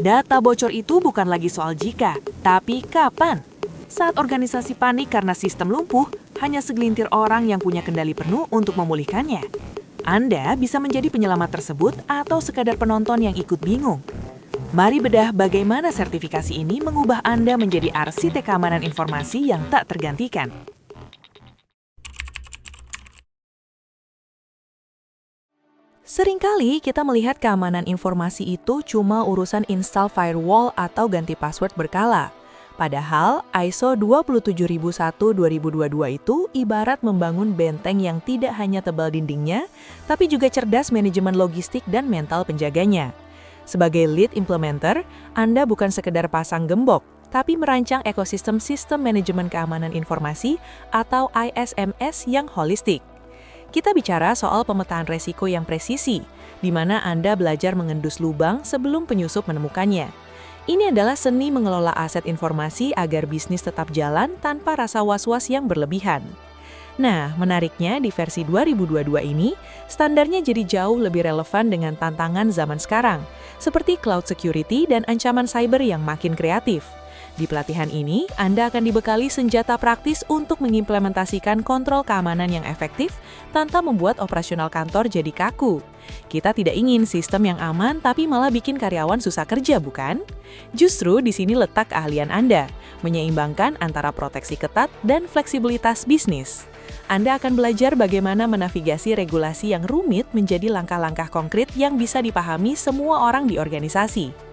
Data bocor itu bukan lagi soal jika, tapi kapan. Saat organisasi panik karena sistem lumpuh, hanya segelintir orang yang punya kendali penuh untuk memulihkannya. Anda bisa menjadi penyelamat tersebut atau sekadar penonton yang ikut bingung. Mari bedah bagaimana sertifikasi ini mengubah Anda menjadi arsitek keamanan informasi yang tak tergantikan. Seringkali kita melihat keamanan informasi itu cuma urusan install firewall atau ganti password berkala. Padahal ISO 27001-2022 itu ibarat membangun benteng yang tidak hanya tebal dindingnya, tapi juga cerdas manajemen logistik dan mental penjaganya. Sebagai lead implementer, Anda bukan sekedar pasang gembok, tapi merancang ekosistem sistem manajemen keamanan informasi atau ISMS yang holistik. Kita bicara soal pemetaan resiko yang presisi, di mana Anda belajar mengendus lubang sebelum penyusup menemukannya. Ini adalah seni mengelola aset informasi agar bisnis tetap jalan tanpa rasa was-was yang berlebihan. Nah, menariknya di versi 2022 ini, standarnya jadi jauh lebih relevan dengan tantangan zaman sekarang, seperti cloud security dan ancaman cyber yang makin kreatif. Di pelatihan ini, Anda akan dibekali senjata praktis untuk mengimplementasikan kontrol keamanan yang efektif tanpa membuat operasional kantor jadi kaku. Kita tidak ingin sistem yang aman tapi malah bikin karyawan susah kerja, bukan? Justru di sini letak keahlian Anda, menyeimbangkan antara proteksi ketat dan fleksibilitas bisnis. Anda akan belajar bagaimana menavigasi regulasi yang rumit menjadi langkah-langkah konkret yang bisa dipahami semua orang di organisasi.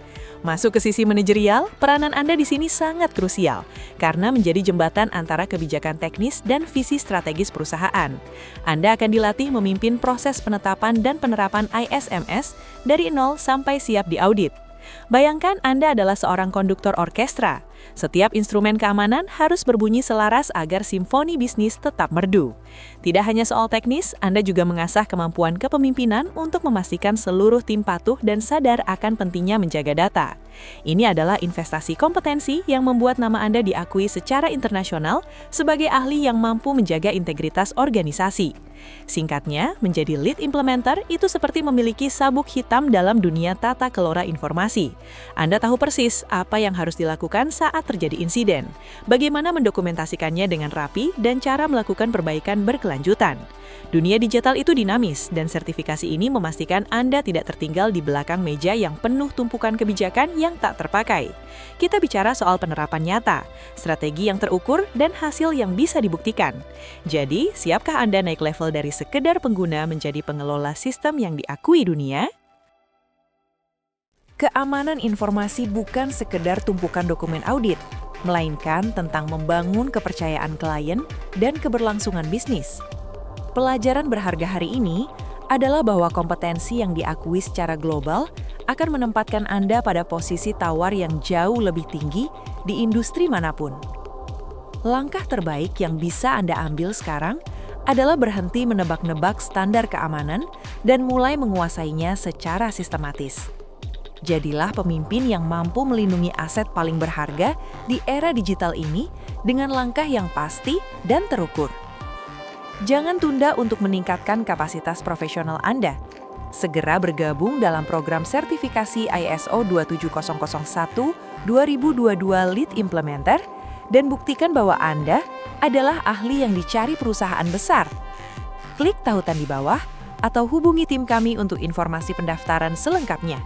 Masuk ke sisi manajerial, peranan Anda di sini sangat krusial karena menjadi jembatan antara kebijakan teknis dan visi strategis perusahaan. Anda akan dilatih memimpin proses penetapan dan penerapan ISMS dari nol sampai siap diaudit. Bayangkan Anda adalah seorang konduktor orkestra. Setiap instrumen keamanan harus berbunyi selaras agar simfoni bisnis tetap merdu. Tidak hanya soal teknis, Anda juga mengasah kemampuan kepemimpinan untuk memastikan seluruh tim patuh dan sadar akan pentingnya menjaga data. Ini adalah investasi kompetensi yang membuat nama Anda diakui secara internasional sebagai ahli yang mampu menjaga integritas organisasi. Singkatnya, menjadi lead implementer itu seperti memiliki sabuk hitam dalam dunia tata kelola informasi. Anda tahu persis apa yang harus dilakukan saat terjadi insiden, bagaimana mendokumentasikannya dengan rapi, dan cara melakukan perbaikan berkelanjutan. Dunia digital itu dinamis, dan sertifikasi ini memastikan Anda tidak tertinggal di belakang meja yang penuh tumpukan kebijakan yang tak terpakai. Kita bicara soal penerapan nyata, strategi yang terukur, dan hasil yang bisa dibuktikan. Jadi, siapkah Anda naik level dari sekedar pengguna menjadi pengelola sistem yang diakui dunia? Keamanan informasi bukan sekedar tumpukan dokumen audit, melainkan tentang membangun kepercayaan klien dan keberlangsungan bisnis. Pelajaran berharga hari ini adalah bahwa kompetensi yang diakui secara global akan menempatkan Anda pada posisi tawar yang jauh lebih tinggi di industri manapun. Langkah terbaik yang bisa Anda ambil sekarang adalah berhenti menebak-nebak standar keamanan dan mulai menguasainya secara sistematis. Jadilah pemimpin yang mampu melindungi aset paling berharga di era digital ini dengan langkah yang pasti dan terukur. Jangan tunda untuk meningkatkan kapasitas profesional Anda. Segera bergabung dalam program sertifikasi ISO 27001-2022 Lead Implementer dan buktikan bahwa Anda adalah ahli yang dicari perusahaan besar. Klik tautan di bawah atau hubungi tim kami untuk informasi pendaftaran selengkapnya.